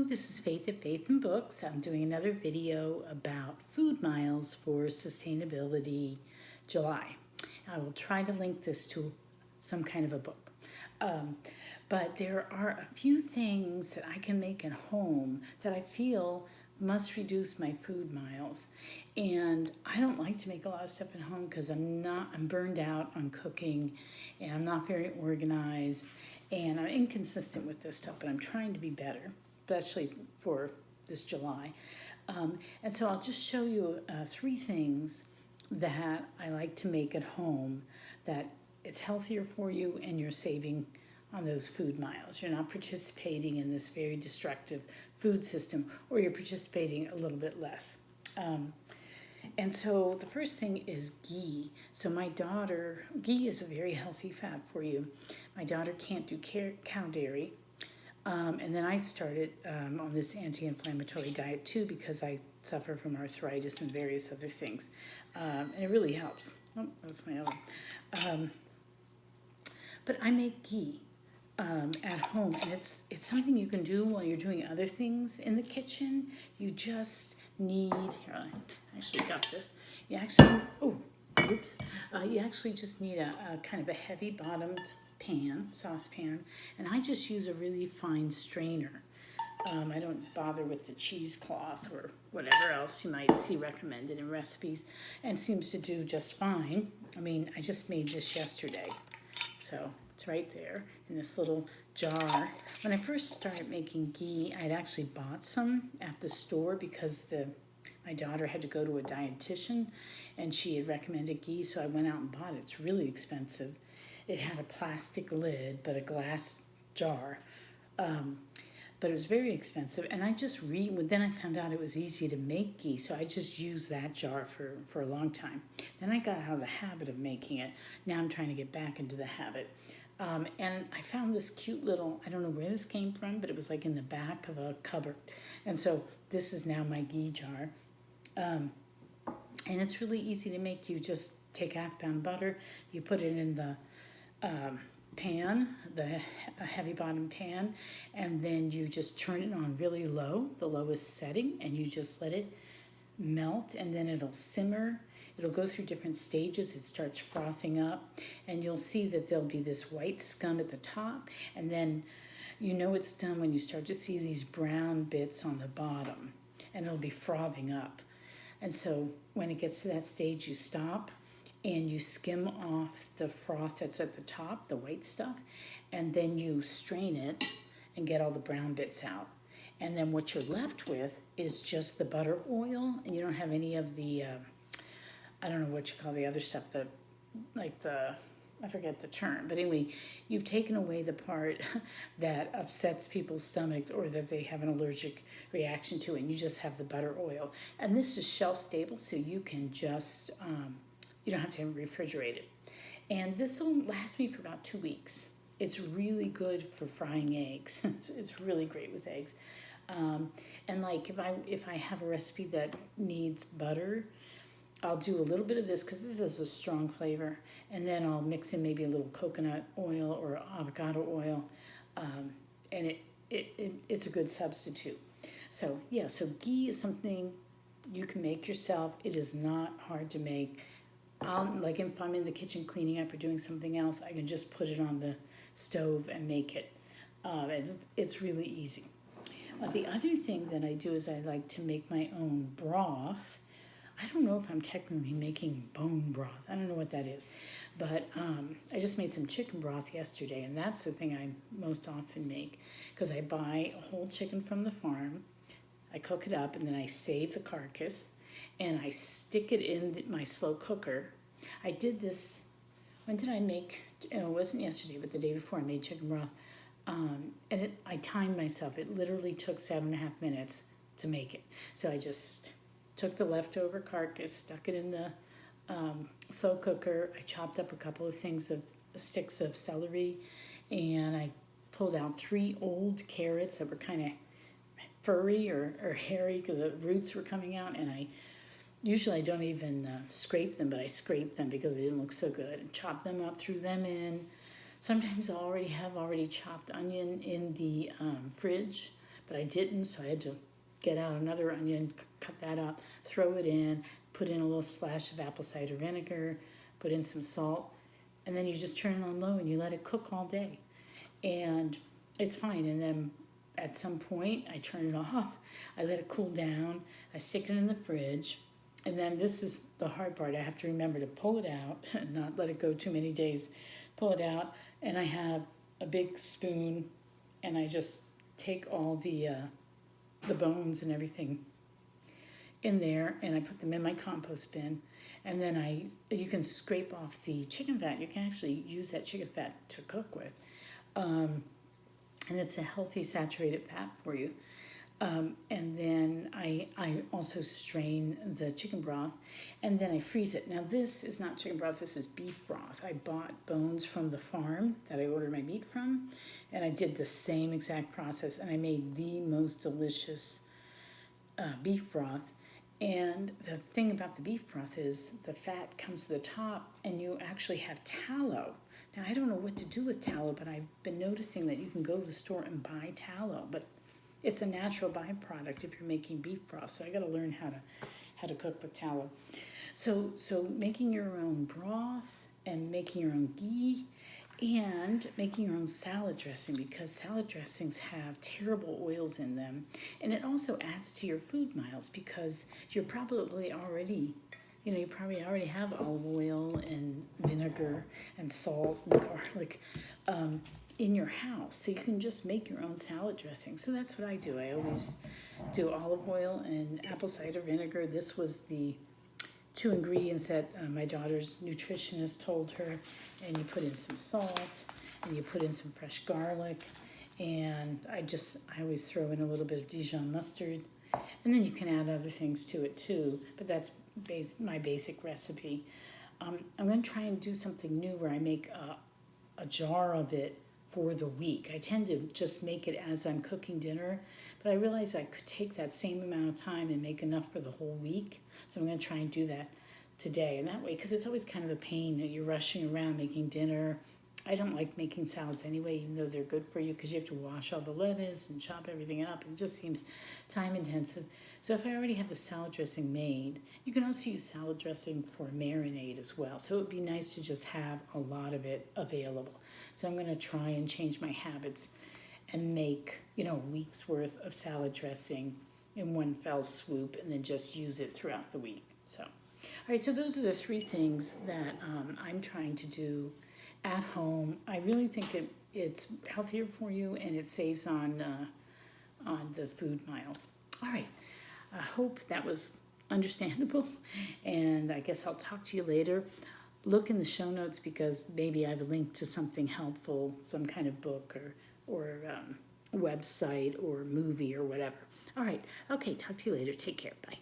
This is Faith at Faith and Books. I'm doing another video about food miles for Sustainability July. I will try to link this to some kind of a book. But there are a few things that I can make at home that I feel must reduce my food miles. And I don't like to make a lot of stuff at home because I'm burned out on cooking and I'm not very organized and I'm inconsistent with this stuff, but I'm trying to be better, especially for this July. And so I'll just show you 3 things that I like to make at home that it's healthier for you and you're saving on those food miles. You're not participating in this very destructive food system, or you're participating a little bit less. And so the first thing is ghee. So my daughter, ghee is a very healthy fat for you. My daughter can't do cow dairy. And then I started on this anti-inflammatory diet too because I suffer from arthritis and various other things. And it really helps. Oh, that's my oven. But I make ghee at home, and it's something you can do while you're doing other things in the kitchen. You just need, here, I actually got this. You actually, you actually just need a kind of a heavy bottomed saucepan, and I just use a really fine strainer. I don't bother with the cheesecloth or whatever else you might see recommended in recipes, and seems to do just fine. I mean, I just made this yesterday, so it's right there in this little jar. When I first started making ghee, I'd actually bought some at the store because my daughter had to go to a dietitian, and she had recommended ghee, so I went out and bought it. It's really expensive. It had a plastic lid, but a glass jar. But it was very expensive, and then I found out it was easy to make ghee, so I just used that jar for a long time. Then I got out of the habit of making it. Now I'm trying to get back into the habit. And I found this cute little, I don't know where this came from, but it was like in the back of a cupboard. And so this is now my ghee jar. And it's really easy to make. You just take 1/2 pound butter, you put it in the pan, a heavy bottom pan, and then you just turn it on really low, the lowest setting, and you just let it melt, and then it'll simmer. It'll go through different stages. It starts frothing up, and you'll see that there'll be this white scum at the top, and then you know it's done when you start to see these brown bits on the bottom, and it'll be frothing up. And so when it gets to that stage, you stop, and you skim off the froth that's at the top, the white stuff, and then you strain it and get all the brown bits out. And then what you're left with is just the butter oil, and you don't have any of the, I don't know what you call the other stuff, I forget the term, but anyway, you've taken away the part that upsets people's stomach or that they have an allergic reaction to, and you just have the butter oil. And this is shelf stable, so you can just, you don't have to refrigerate it. And this will last me for about 2 weeks. It's really good for frying eggs. It's really great with eggs. And like if I have a recipe that needs butter, I'll do a little bit of this because this is a strong flavor, and then I'll mix in maybe a little coconut oil or avocado oil, and it's a good substitute. So yeah, so ghee is something you can make yourself. It is not hard to make. Like if I'm in the kitchen cleaning up or doing something else, I can just put it on the stove and make it. It's really easy. The other thing that I do is I like to make my own broth. I don't know if I'm technically making bone broth. I don't know what that is. But I just made some chicken broth yesterday, and that's the thing I most often make because I buy a whole chicken from the farm. I cook it up, and then I save the carcass, and I stick it in my slow cooker. I did this, when did I make, it wasn't yesterday, but the day before I made chicken broth. And I timed myself. It literally took 7.5 minutes to make it. So I just took the leftover carcass, stuck it in the slow cooker. I chopped up a couple of sticks of celery, and I pulled out 3 old carrots that were kind of furry or hairy because the roots were coming out, and usually I don't even scrape them, but I scraped them because they didn't look so good, and chopped them up, threw them in. Sometimes I have already chopped onion in the fridge, but I didn't, so I had to get out another onion, cut that up, throw it in, put in a little splash of apple cider vinegar, put in some salt, and then you just turn it on low and you let it cook all day. And it's fine. And then at some point, I turn it off, I let it cool down, I stick it in the fridge, and then this is the hard part. I have to remember to pull it out and not let it go too many days. Pull it out, and I have a big spoon, and I just take all the bones and everything in there, and I put them in my compost bin. And then you can scrape off the chicken fat. You can actually use that chicken fat to cook with. And it's a healthy saturated fat for you. And then I also strain the chicken broth, and then I freeze it. Now this is not chicken broth, this is beef broth. I bought bones from the farm that I ordered my meat from, and I did the same exact process, and I made the most delicious beef broth. And the thing about the beef broth is the fat comes to the top, and you actually have tallow. Now, I don't know what to do with tallow, but I've been noticing that you can go to the store and buy tallow, but it's a natural byproduct if you're making beef broth. So I got to learn how to cook with tallow. So making your own broth and making your own ghee and making your own salad dressing, because salad dressings have terrible oils in them. And it also adds to your food miles because you're probably already, you probably already have olive oil and vinegar and salt and garlic in your house. So you can just make your own salad dressing. So that's what I do. I always do olive oil and apple cider vinegar. This was the 2 ingredients that my daughter's nutritionist told her. And you put in some salt and you put in some fresh garlic. And I always throw in a little bit of Dijon mustard. And then you can add other things to it too. But that's my basic recipe. I'm going to try and do something new where I make a jar of it for the week. I tend to just make it as I'm cooking dinner, but I realized I could take that same amount of time and make enough for the whole week. So I'm going to try and do that today. And that way, because it's always kind of a pain that you're rushing around making dinner. I don't like making salads anyway, even though they're good for you, because you have to wash all the lettuce and chop everything up. It just seems time intensive. So if I already have the salad dressing made, you can also use salad dressing for marinade as well. So it would be nice to just have a lot of it available. So I'm going to try and change my habits and make, a week's worth of salad dressing in one fell swoop, and then just use it throughout the week. So, all right, so those are the 3 things that I'm trying to do at home. I really think it's healthier for you, and it saves on the food miles. All right, I hope that was understandable, and I guess I'll talk to you later. Look in the show notes, because maybe I have a link to something helpful, some kind of book or website or movie or whatever. All right, okay, talk to you later. Take care. Bye.